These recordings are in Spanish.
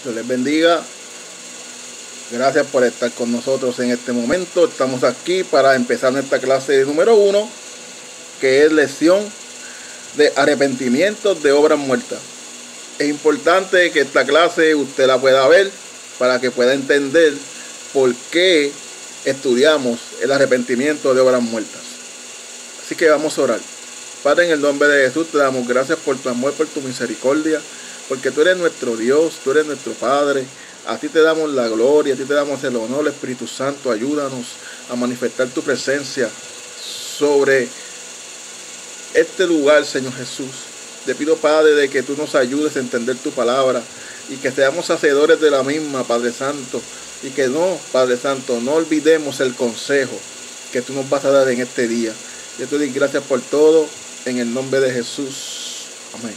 Dios les bendiga. Gracias por estar con nosotros en este momento. Estamos aquí para empezar nuestra clase número 1, que es lección de arrepentimiento de obras muertas. Es importante que esta clase usted la pueda ver para que pueda entender por qué estudiamos el arrepentimiento de obras muertas. Así que vamos a orar. Padre, en el nombre de Jesús, te damos gracias por tu amor, por tu misericordia, porque tú eres nuestro Dios, tú eres nuestro Padre. A ti te damos la gloria, a ti te damos el honor. Espíritu Santo, ayúdanos a manifestar tu presencia sobre este lugar, Señor Jesús. Te pido, Padre, de que tú nos ayudes a entender tu palabra y que seamos hacedores de la misma, Padre Santo. Y que no, Padre Santo, no olvidemos el consejo que tú nos vas a dar en este día. Yo te doy gracias por todo, en el nombre de Jesús. Amén.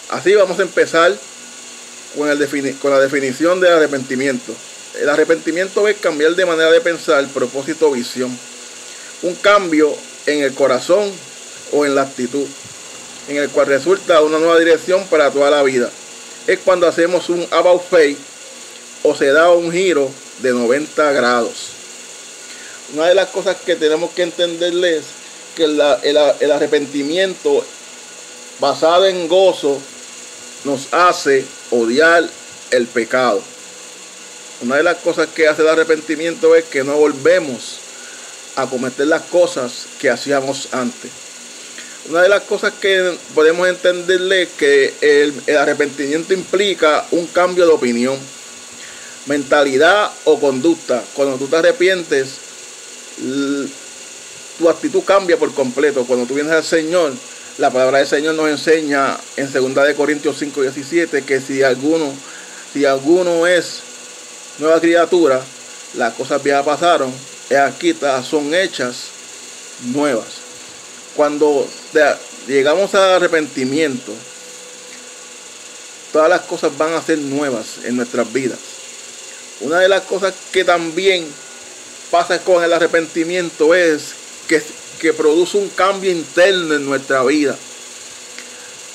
Así vamos a empezar con la definición de arrepentimiento. El arrepentimiento es cambiar de manera de pensar, propósito o visión. Un cambio en el corazón o en la actitud, en el cual resulta una nueva dirección para toda la vida. Es cuando hacemos un about face o se da un giro de 90 grados. Una de las cosas que tenemos que entenderles es que el arrepentimiento basado en gozo nos hace odiar el pecado. Una de las cosas que hace el arrepentimiento es que no volvemos a cometer las cosas que hacíamos antes. Una de las cosas que podemos entenderle es que el arrepentimiento implica un cambio de opinión, mentalidad o conducta. Cuando tú te arrepientes, tu actitud cambia por completo. Cuando tú vienes al Señor, la palabra del Señor nos enseña en 2 Corintios 5:17 que si alguno es nueva criatura, las cosas viejas pasaron, aquí son hechas nuevas. Cuando llegamos al arrepentimiento, todas las cosas van a ser nuevas en nuestras vidas. Una de las cosas que también pasa con el arrepentimiento es que produce un cambio interno en nuestra vida.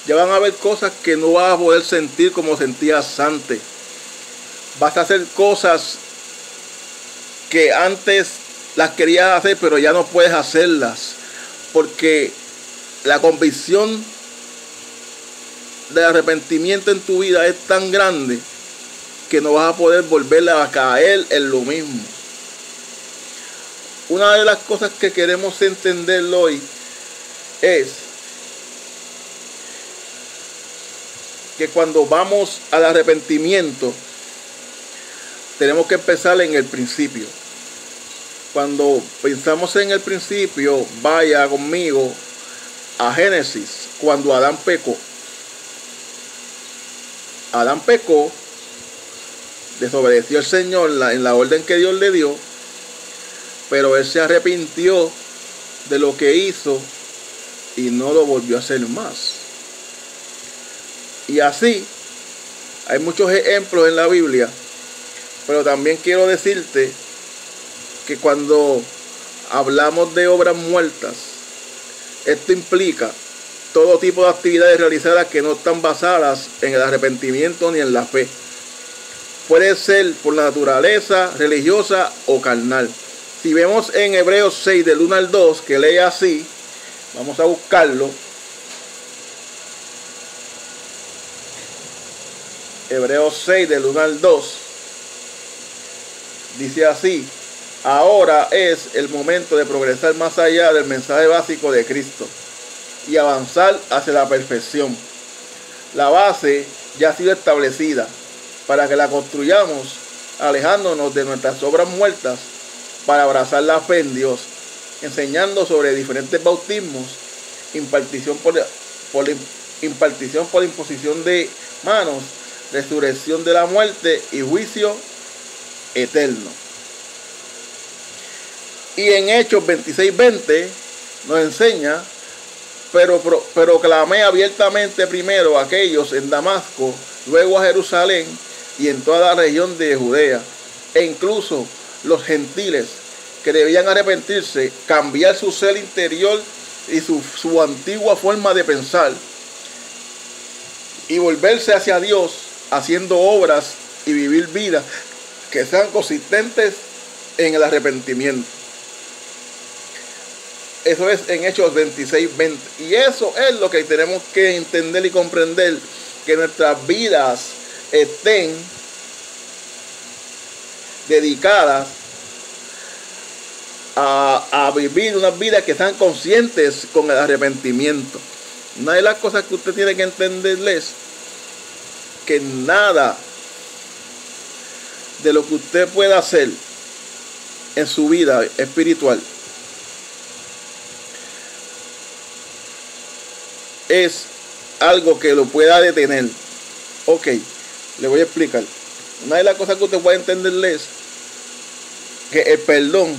Ya van a haber cosas que no vas a poder sentir como sentías antes. Vas a hacer cosas que antes las querías hacer, pero ya no puedes hacerlas. Porque la convicción de arrepentimiento en tu vida es tan grande que no vas a poder volver a caer en lo mismo. Una de las cosas que queremos entender hoy es que cuando vamos al arrepentimiento tenemos que empezar en el principio. Cuando pensamos en el principio, vaya conmigo a Génesis, cuando Adán pecó. Adán pecó, desobedeció al Señor en la orden que Dios le dio, pero él se arrepintió de lo que hizo y no lo volvió a hacer más. Y así, hay muchos ejemplos en la Biblia, pero también quiero decirte que cuando hablamos de obras muertas, esto implica todo tipo de actividades realizadas que no están basadas en el arrepentimiento ni en la fe. Puede ser por la naturaleza religiosa o carnal. Si vemos en Hebreos 6 del 1 al 2, que lee así, vamos a buscarlo. Hebreos 6 del 1 al 2, dice así: ahora es el momento de progresar más allá del mensaje básico de Cristo y avanzar hacia la perfección. La base ya ha sido establecida para que la construyamos alejándonos de nuestras obras muertas para abrazar la fe en Dios, enseñando sobre diferentes bautismos, impartición por imposición de manos, resurrección de la muerte y juicio eterno. Y en Hechos 26:20 nos enseña: pero clamé abiertamente primero a aquellos en Damasco, luego a Jerusalén y en toda la región de Judea, e incluso los gentiles que debían arrepentirse, cambiar su ser interior y su antigua forma de pensar, y volverse hacia Dios haciendo obras y vivir vidas que sean consistentes en el arrepentimiento. Eso es en Hechos 26:20. Y eso es lo que tenemos que entender y comprender, que nuestras vidas estén dedicadas a vivir unas vidas que sean conscientes con el arrepentimiento. Una de las cosas que usted tiene que entenderles, que nada de lo que usted pueda hacer en su vida espiritual es algo que lo pueda detener. Ok, le voy a explicar. Una de las cosas que usted puede entenderles es que el perdón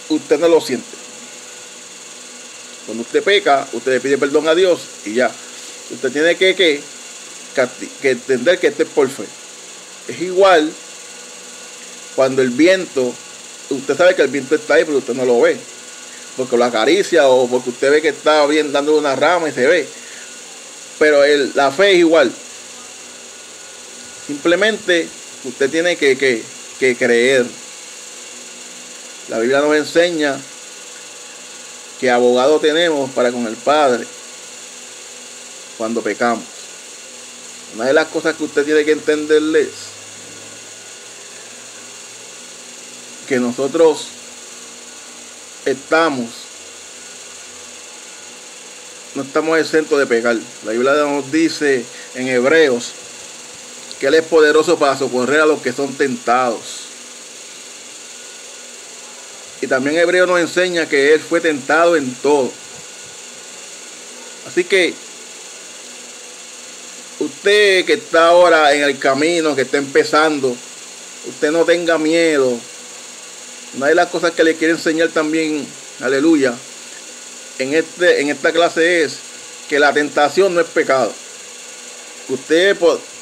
usted no lo siente. Cuando usted peca, usted le pide perdón a Dios y ya. Usted tiene que entender que este es por fe. Es igual cuando el viento, usted sabe que el viento está ahí, pero usted no lo ve, porque lo acaricia o porque usted ve que está bien dándole una rama y se ve. Pero la fe es igual. Simplemente usted tiene que creer. La Biblia nos enseña que abogado tenemos para con el Padre cuando pecamos. Una de las cosas que usted tiene que entenderles, que nosotros no estamos exentos de pecar. La Biblia nos dice en Hebreos que Él es poderoso para socorrer a los que son tentados. Y también Hebreo nos enseña que Él fue tentado en todo. Así que usted que está ahora en el camino, que está empezando, usted no tenga miedo. Una de las cosas que le quiero enseñar también, aleluya, en esta clase es que la tentación no es pecado. Usted,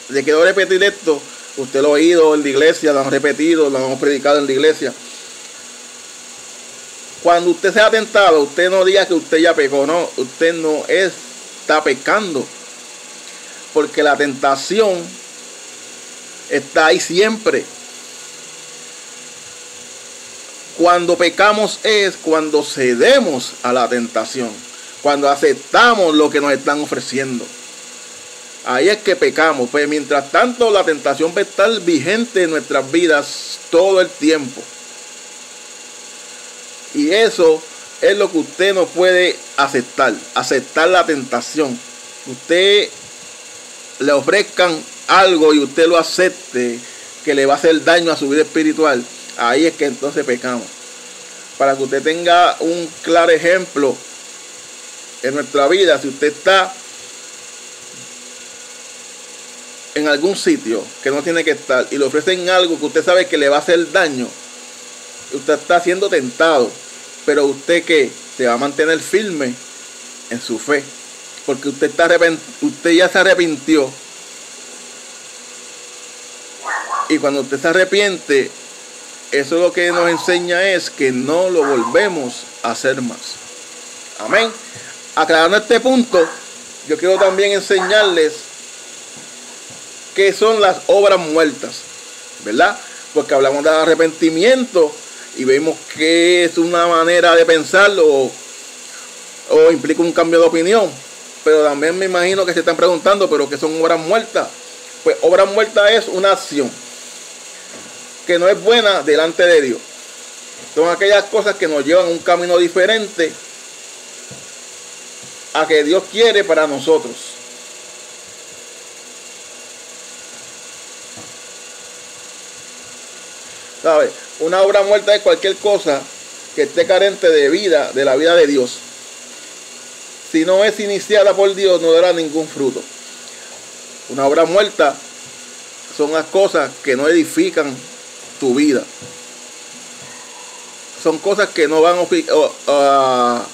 le quiero repetir esto, usted lo ha oído en la iglesia, lo han repetido, lo hemos predicado en la iglesia. Cuando usted sea tentado, usted no diga que usted ya pecó, no, usted no está pecando, porque la tentación está ahí siempre. Cuando pecamos es cuando cedemos a la tentación, cuando aceptamos lo que nos están ofreciendo. Ahí es que pecamos. Pues mientras tanto la tentación va a estar vigente en nuestras vidas todo el tiempo. Y eso es lo que usted no puede aceptar la tentación. Usted le ofrezcan algo y usted lo acepte, que le va a hacer daño a su vida espiritual. Ahí es que entonces pecamos. Para que usted tenga un claro ejemplo en nuestra vida, si usted está en algún sitio que no tiene que estar y le ofrecen algo que usted sabe que le va a hacer daño, usted está siendo tentado, pero usted que se va a mantener firme en su fe, porque usted ya se arrepintió, y cuando usted se arrepiente, eso lo que nos enseña es que no lo volvemos a hacer más. Amén. Aclarando este punto, yo quiero también enseñarles qué son las obras muertas, ¿verdad? Porque hablamos del arrepentimiento y vemos que es una manera de pensarlo o implica un cambio de opinión. Pero también me imagino que se están preguntando, ¿pero qué son obras muertas? Pues obra muerta es una acción que no es buena delante de Dios. Son aquellas cosas que nos llevan a un camino diferente a que Dios quiere para nosotros. ¿Sabe? Una obra muerta es cualquier cosa que esté carente de vida, de la vida de Dios. Si no es iniciada por Dios, no dará ningún fruto. Una obra muerta son las cosas que no edifican tu vida. Son cosas que no van a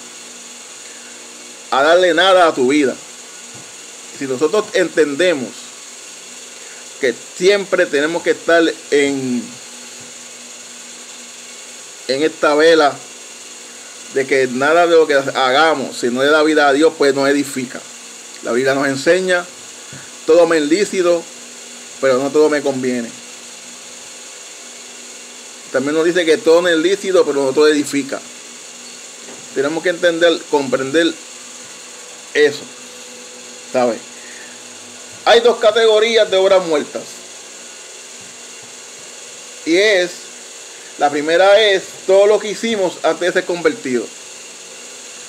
darle nada a tu vida. Si nosotros entendemos que siempre tenemos que estar en esta vela de que nada de lo que hagamos, si no le da vida a Dios, pues no edifica. La Biblia nos enseña, todo me es lícito, pero no todo me conviene. También nos dice que todo me es lícito, pero no todo edifica. Tenemos que entender, comprender eso, ¿sabes? Hay dos categorías de obras muertas. Y la primera es todo lo que hicimos antes de ser convertido.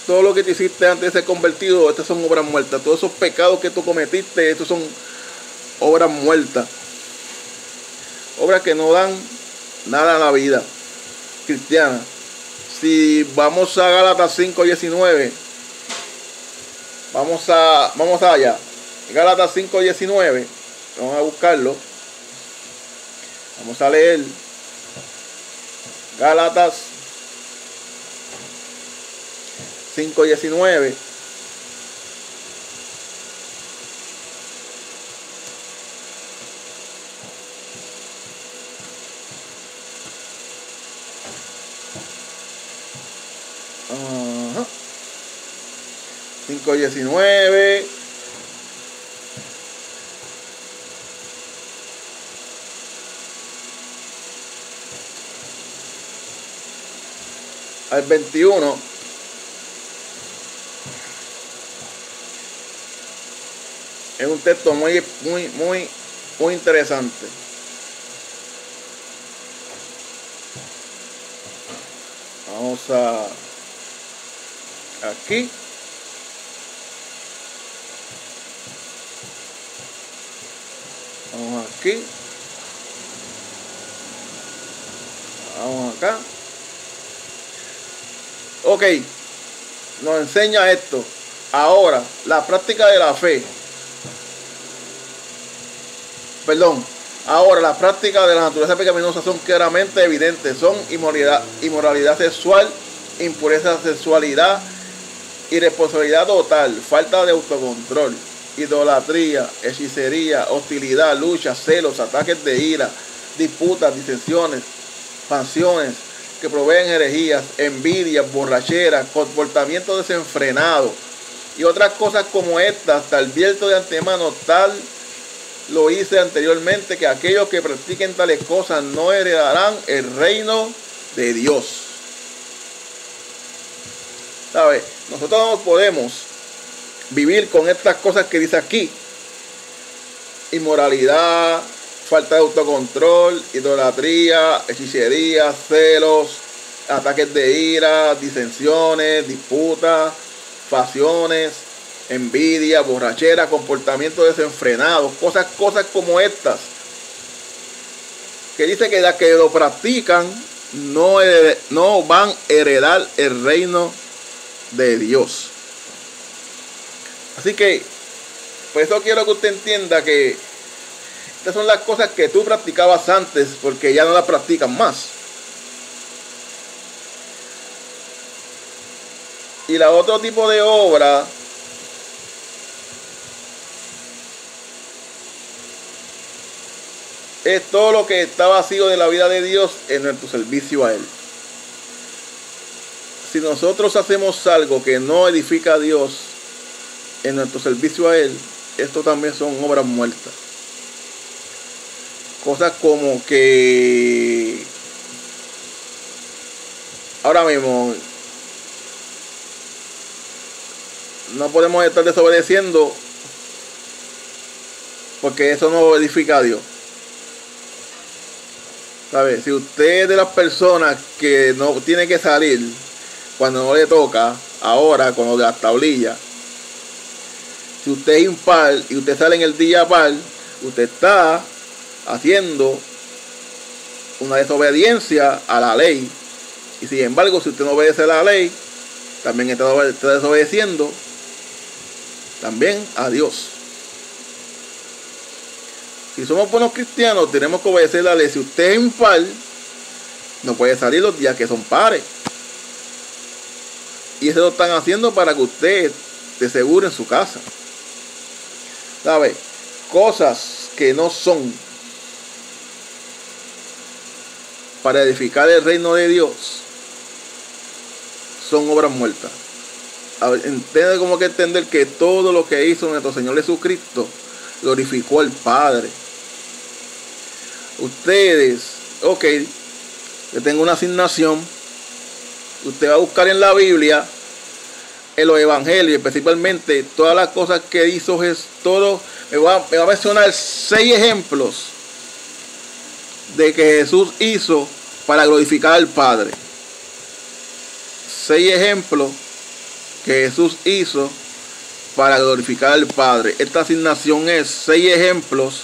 Todo lo que te hiciste antes de ser convertido, estas son obras muertas. Todos esos pecados que tú cometiste, estos son obras muertas. Obras que no dan nada a la vida cristiana. Si vamos a Gálatas 5:19, vamos allá. Gálatas 5:19, vamos a buscarlo. Vamos a leer Gálatas 5:19. Ajá. 5:19. Al 21. Es un texto muy interesante. Vamos aquí. Vamos aquí. Vamos acá. Ok. Nos enseña esto. Ahora, la práctica de la fe. Ahora la práctica de la naturaleza pecaminosa son claramente evidentes. Son inmoralidad sexual, impureza sexualidad, irresponsabilidad total, falta de autocontrol, idolatría, hechicería, hostilidad, lucha, celos, ataques de ira, disputas, disensiones, pasiones que proveen herejías, envidias, borracheras, comportamiento desenfrenado y otras cosas como estas. Te advierto de antemano, tal lo hice anteriormente, que aquellos que practiquen tales cosas no heredarán el reino de Dios. ¿Sabes? Nosotros no podemos vivir con estas cosas que dice aquí: inmoralidad, falta de autocontrol, idolatría, hechicería, celos, ataques de ira, disensiones, disputas, pasiones, envidia, borrachera, comportamiento desenfrenado, cosas como estas, que dice que las que lo practican no van a heredar el reino de Dios. Así que por eso quiero que usted entienda que estas son las cosas que tú practicabas antes, porque ya no las practican más. Y la otro tipo de obra es todo lo que está vacío de la vida de Dios en nuestro servicio a Él. Si nosotros hacemos algo que no edifica a Dios en nuestro servicio a Él, esto también son obras muertas. Cosas como que ahora mismo no podemos estar desobedeciendo, porque eso no edifica a Dios. ¿Sabe? Si usted es de las personas que no tiene que salir cuando no le toca, ahora con lo de las tablillas, si usted es impar y usted sale en el día par, usted está haciendo una desobediencia a la ley. Y sin embargo, si usted no obedece a la ley, también está desobedeciendo también a Dios. Si somos buenos cristianos, tenemos que obedecer la ley. Si usted es impar, no puede salir los días que son pares. Y eso lo están haciendo para que usted esté seguro en su casa. ¿Sabe? Cosas que no son para edificar el reino de Dios son obras muertas. Entiende como que entender que todo lo que hizo nuestro Señor Jesucristo glorificó al Padre. Ustedes, ok, yo tengo una asignación. Usted va a buscar en la Biblia, en los evangelios, principalmente todas las cosas que hizo Jesús. Me va a mencionar 6 ejemplos de que Jesús hizo para glorificar al Padre. 6 ejemplos que Jesús hizo para glorificar al Padre. Esta asignación es 6 ejemplos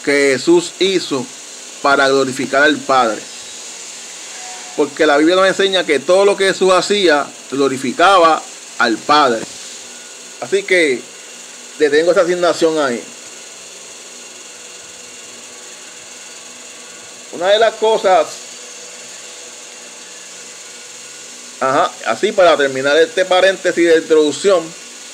que Jesús hizo para glorificar al Padre. Porque la Biblia nos enseña que todo lo que Jesús hacía glorificaba al Padre. Así que le tengo esa asignación ahí. Una de las cosas, así para terminar este paréntesis de introducción,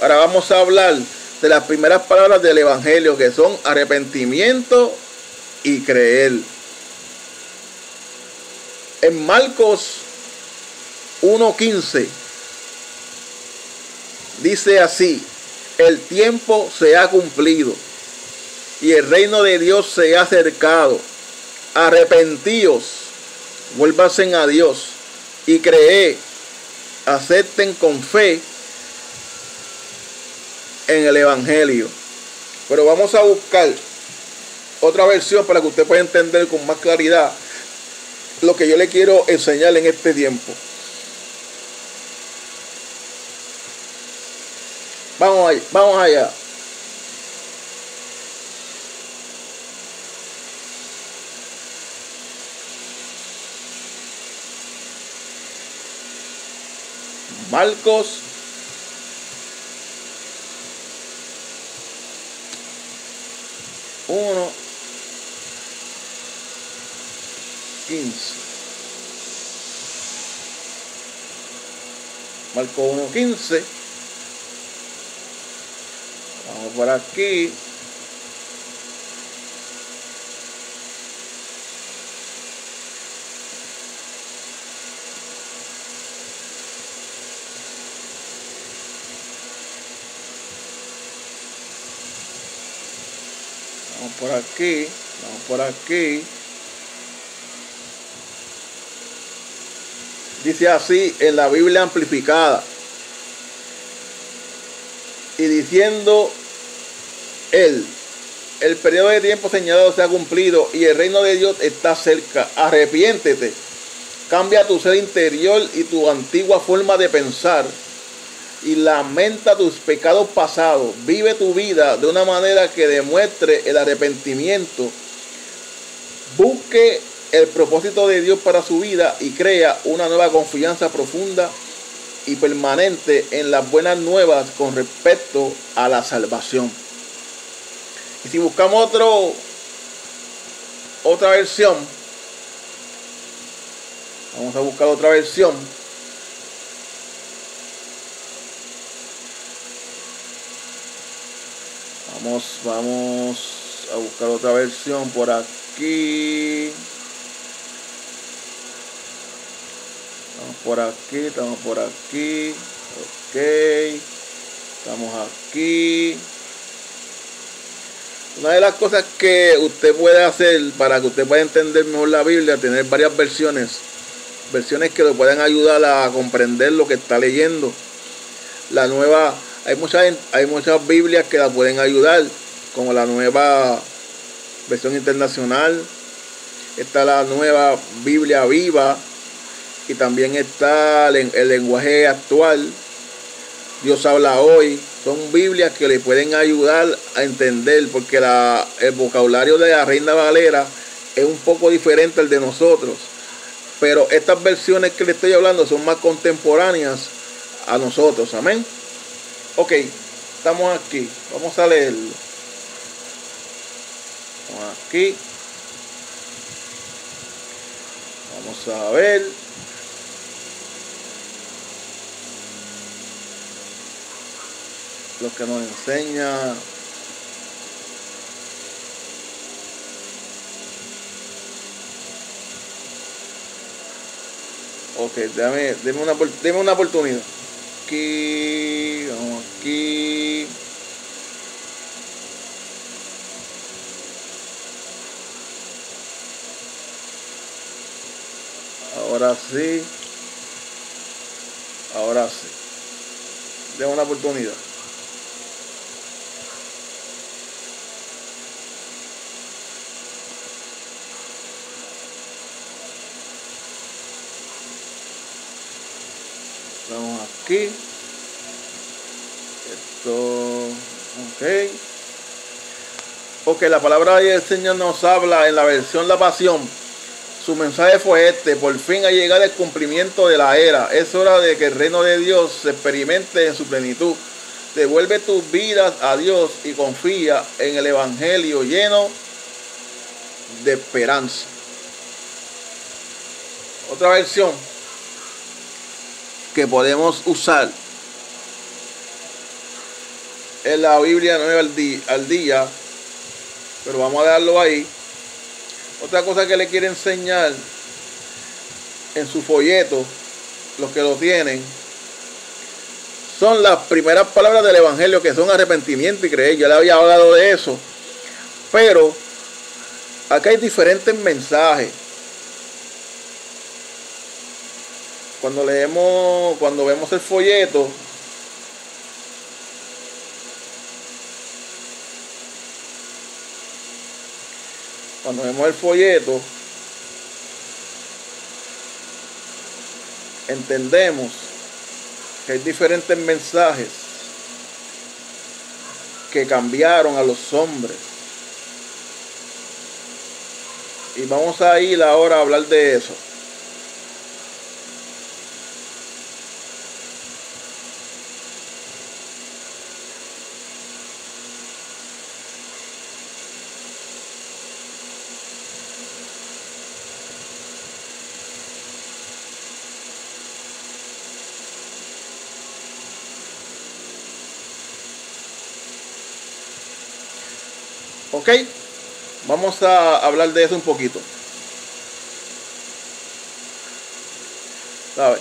ahora vamos a hablar de las primeras palabras del Evangelio, que son arrepentimiento y creer. En Marcos 1:15 dice así: el tiempo se ha cumplido y el reino de Dios se ha acercado. Arrepentíos, vuélvanse a Dios y creed, acepten con fe en el Evangelio. Pero vamos a buscar otra versión para que usted pueda entender con más claridad lo que yo le quiero enseñar en este tiempo. Vamos allá. Marcos 1:15. Marcos 1:15. Vamos por aquí. Vamos por aquí. Dice así en la Biblia amplificada: y diciendo él, el periodo de tiempo señalado se ha cumplido y el reino de Dios está cerca. Arrepiéntete, cambia tu ser interior y tu antigua forma de pensar y lamenta tus pecados pasados. Vive tu vida de una manera que demuestre el arrepentimiento. Busque el propósito de Dios para su vida y crea una nueva confianza profunda y permanente en las buenas nuevas con respecto a la salvación. Y si buscamos otra versión, vamos a buscar otra versión. Vamos a buscar otra versión por aquí. Estamos por aquí. Ok. Estamos aquí. Una de las cosas que usted puede hacer para que usted pueda entender mejor la Biblia, tener varias versiones que le puedan ayudar a comprender lo que está leyendo. La nueva, hay muchas Biblias que la pueden ayudar, como la nueva versión internacional. Está la nueva Biblia viva y también está el lenguaje actual. Dios habla hoy. Son Biblias que le pueden ayudar a entender, porque el vocabulario de la Reina Valera es un poco diferente al de nosotros. Pero estas versiones que le estoy hablando son más contemporáneas a nosotros. Amén. Ok, estamos aquí. Vamos a leerlo. Estamos aquí. Vamos a ver. Lo que nos enseña. Ok, deme una oportunidad. aquí, vamos aquí. Ahora sí. Ahora sí. Demos una oportunidad. Vamos aquí. Esto. Ok. Porque la palabra del Señor nos habla en la versión La Pasión. Su mensaje fue este: por fin ha llegado el cumplimiento de la era. Es hora de que el reino de Dios se experimente en su plenitud. Devuelve tus vidas a Dios y confía en el Evangelio lleno de esperanza. Otra versión que podemos usar es la Biblia Nueva al día, pero vamos a darlo ahí. Otra cosa que le quiero enseñar en su folleto, los que lo tienen, son las primeras palabras del Evangelio, que son arrepentimiento y creer. Ya le había hablado de eso, pero acá hay diferentes mensajes. Cuando vemos el folleto, entendemos que hay diferentes mensajes que cambiaron a los hombres. Y vamos a ir ahora a hablar de eso. Ok, vamos a hablar de eso un poquito. ¿Sabe?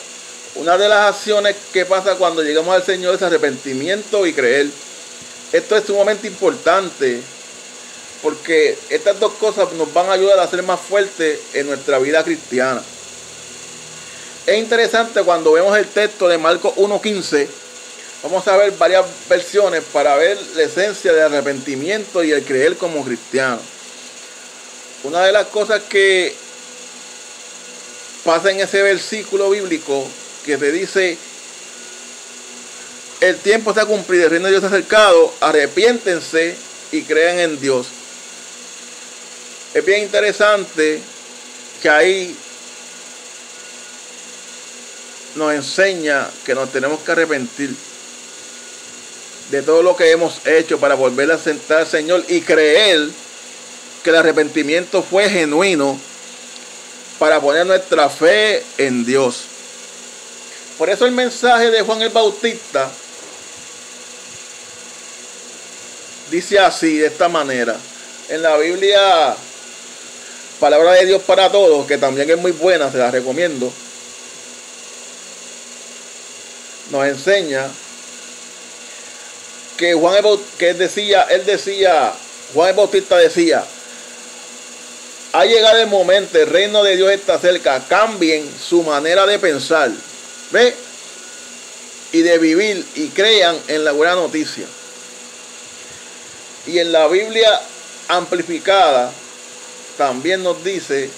Una de las acciones que pasa cuando llegamos al Señor es arrepentimiento y creer. Esto es sumamente importante porque estas dos cosas nos van a ayudar a ser más fuertes en nuestra vida cristiana. Es interesante cuando vemos el texto de Marcos 1:15. Vamos a ver varias versiones para ver la esencia del arrepentimiento y el creer como cristiano. Una de las cosas que pasa en ese versículo bíblico que te dice: el tiempo se ha cumplido, el reino de Dios se ha acercado, arrepiéntense y crean en Dios. Es bien interesante que ahí nos enseña que nos tenemos que arrepentir de todo lo que hemos hecho para volver a sentar al Señor y creer que el arrepentimiento fue genuino para poner nuestra fe en Dios. Por eso el mensaje de Juan el Bautista dice así, de esta manera. En la Biblia, Palabra de Dios para Todos, que también es muy buena, se la recomiendo, nos enseña que Juan el Bautista decía: ha llegado el momento, el reino de Dios está cerca, cambien su manera de pensar, ¿ve? Y de vivir, y crean en la buena noticia. Y en la Biblia amplificada también nos dice: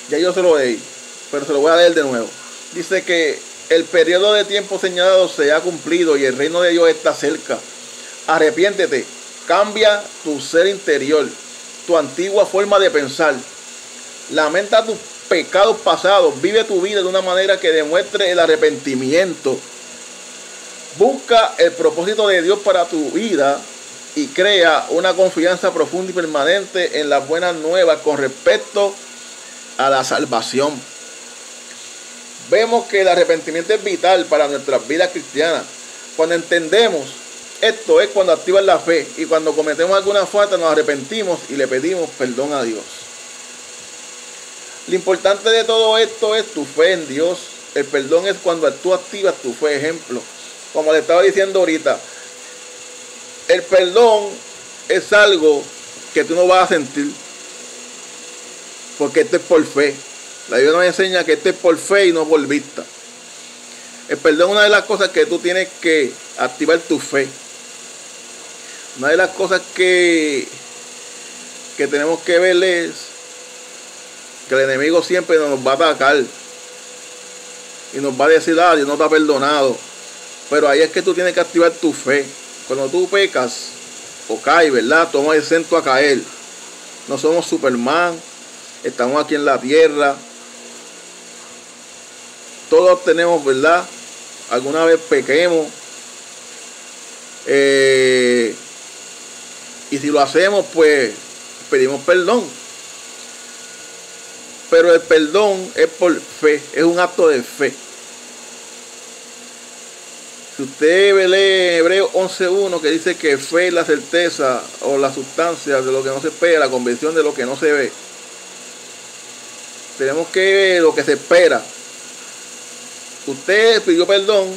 ya yo se lo leí, pero se lo voy a leer de nuevo. Dice que el periodo de tiempo señalado se ha cumplido y el reino de Dios está cerca. Arrepiéntete, cambia tu ser interior, tu antigua forma de pensar. Lamenta tus pecados pasados, vive tu vida de una manera que demuestre el arrepentimiento. Busca el propósito de Dios para tu vida y crea una confianza profunda y permanente en las buenas nuevas con respecto a la salvación. Vemos que el arrepentimiento es vital para nuestras vidas cristianas. Cuando entendemos esto es cuando activan la fe, y cuando cometemos alguna falta nos arrepentimos y le pedimos perdón a Dios. Lo importante de todo esto es tu fe en Dios. El perdón es cuando tú activas tu fe. Ejemplo, como le estaba diciendo ahorita, el perdón es algo que tú no vas a sentir, porque esto es por fe. La Biblia nos enseña que esto es por fe y no por vista. El perdón es una de las cosas que tú tienes que activar tu fe. Una de las cosas que tenemos que ver es que el enemigo siempre nos va a atacar y nos va a decir, Dios no te ha perdonado. Pero ahí es que tú tienes que activar tu fe. Cuando tú pecas o caes, ¿verdad? Toma el centro a caer. No somos Superman. Estamos aquí en la tierra. Todos tenemos, ¿verdad? Alguna vez pequemos. Y si lo hacemos, pues pedimos perdón. Pero el perdón es por fe. Es un acto de fe. Si usted lee Hebreos 11:1, que dice que fe es la certeza o la sustancia de lo que no se espera, la convicción de lo que no se ve. Tenemos que ver lo que se espera. Usted pidió perdón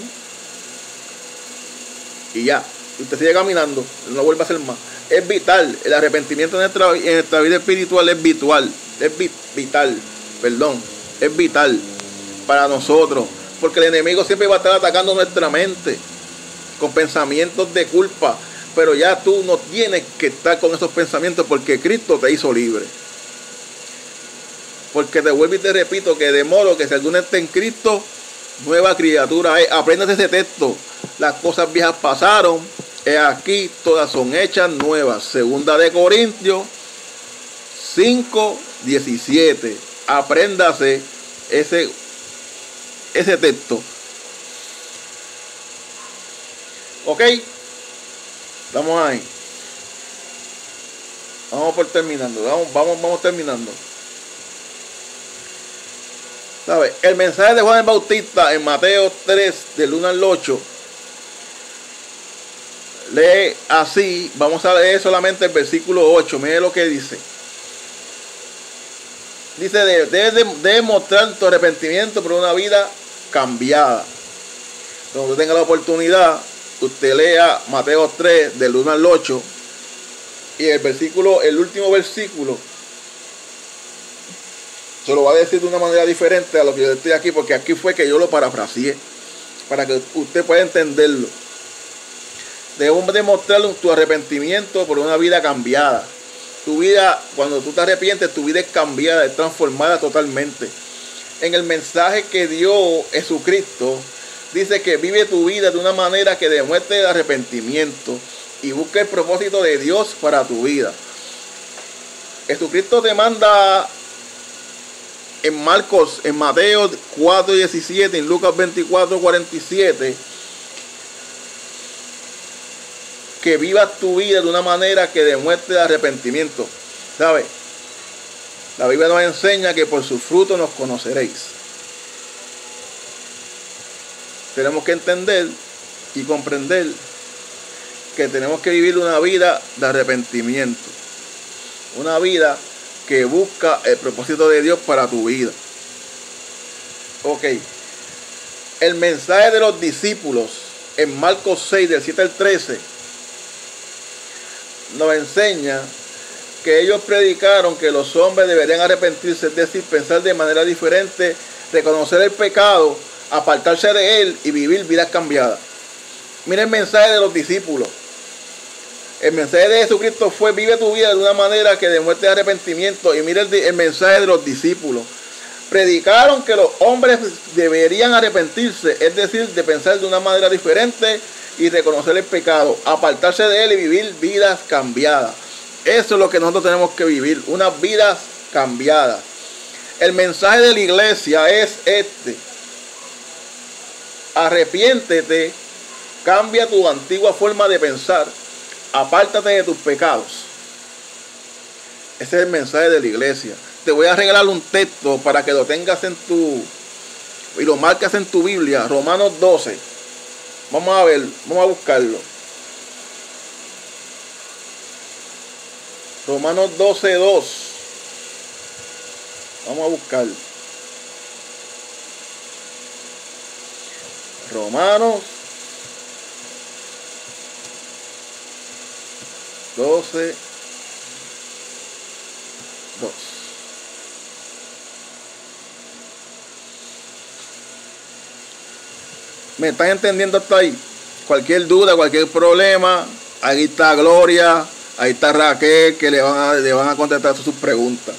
y ya. Usted sigue caminando, no vuelve a hacer más. Es vital. El arrepentimiento en nuestra vida espiritual es vital. Es vital. Perdón. Es vital para nosotros. Porque el enemigo siempre va a estar atacando nuestra mente con pensamientos de culpa. Pero ya tú no tienes que estar con esos pensamientos, porque Cristo te hizo libre. Porque te vuelvo y te repito que de modo que si alguno está en Cristo, nueva criatura es. Apréndase ese texto. Las cosas viejas pasaron, aquí todas son hechas nuevas. Segunda de Corintios 5:17. Apréndase ese texto. Ok, estamos ahí. Vamos por terminando. Vamos terminando. ¿Sabe? El mensaje de Juan el Bautista en Mateo 3, del 1 al 8. Lee así. Vamos a leer solamente el versículo 8. Mire lo que dice. Dice, debes mostrar tu arrepentimiento por una vida cambiada. Cuando usted tenga la oportunidad, usted lea Mateo 3, del 1 al 8. Y el último versículo, se lo va a decir de una manera diferente a lo que yo estoy aquí, porque aquí fue que yo lo parafraseé, para que usted pueda entenderlo. Debemos demostrar tu arrepentimiento por una vida cambiada. Tu vida, cuando tú te arrepientes, tu vida es cambiada, es transformada totalmente. En el mensaje que dio Jesucristo, dice que vive tu vida de una manera que demuestre el arrepentimiento y busca el propósito de Dios para tu vida. Jesucristo te manda en Mateo 4:17, en Lucas 24:47, que vivas tu vida de una manera que demuestre el arrepentimiento. ¿Sabe? La Biblia nos enseña que por sus frutos nos conoceréis. Tenemos que entender y comprender que tenemos que vivir una vida de arrepentimiento. Una vida que busca el propósito de Dios para tu vida. Ok. El mensaje de los discípulos en Marcos 6, del 7 al 13, nos enseña que ellos predicaron que los hombres deberían arrepentirse, es decir, pensar de manera diferente, reconocer el pecado, apartarse de él y vivir vidas cambiadas. Mira el mensaje de los discípulos. El mensaje de Jesucristo fue: vive tu vida de una manera que demuestre arrepentimiento. Y mira el mensaje de los discípulos. Predicaron que los hombres deberían arrepentirse, es decir, de pensar de una manera diferente y reconocer el pecado, apartarse de él y vivir vidas cambiadas. Eso es lo que nosotros tenemos que vivir, unas vidas cambiadas. El mensaje de la iglesia es este: arrepiéntete, cambia tu antigua forma de pensar, apártate de tus pecados. Ese es el mensaje de la iglesia. Te voy a regalar un texto para que lo tengas y lo marcas en tu Biblia. Romanos 12. Vamos a ver, vamos a buscarlo. Romanos 12:2. Vamos a buscar Romanos 12, 2. ¿Me están entendiendo hasta ahí? Cualquier duda, cualquier problema, ahí está Gloria, ahí está Raquel, que le van a contestar sus preguntas.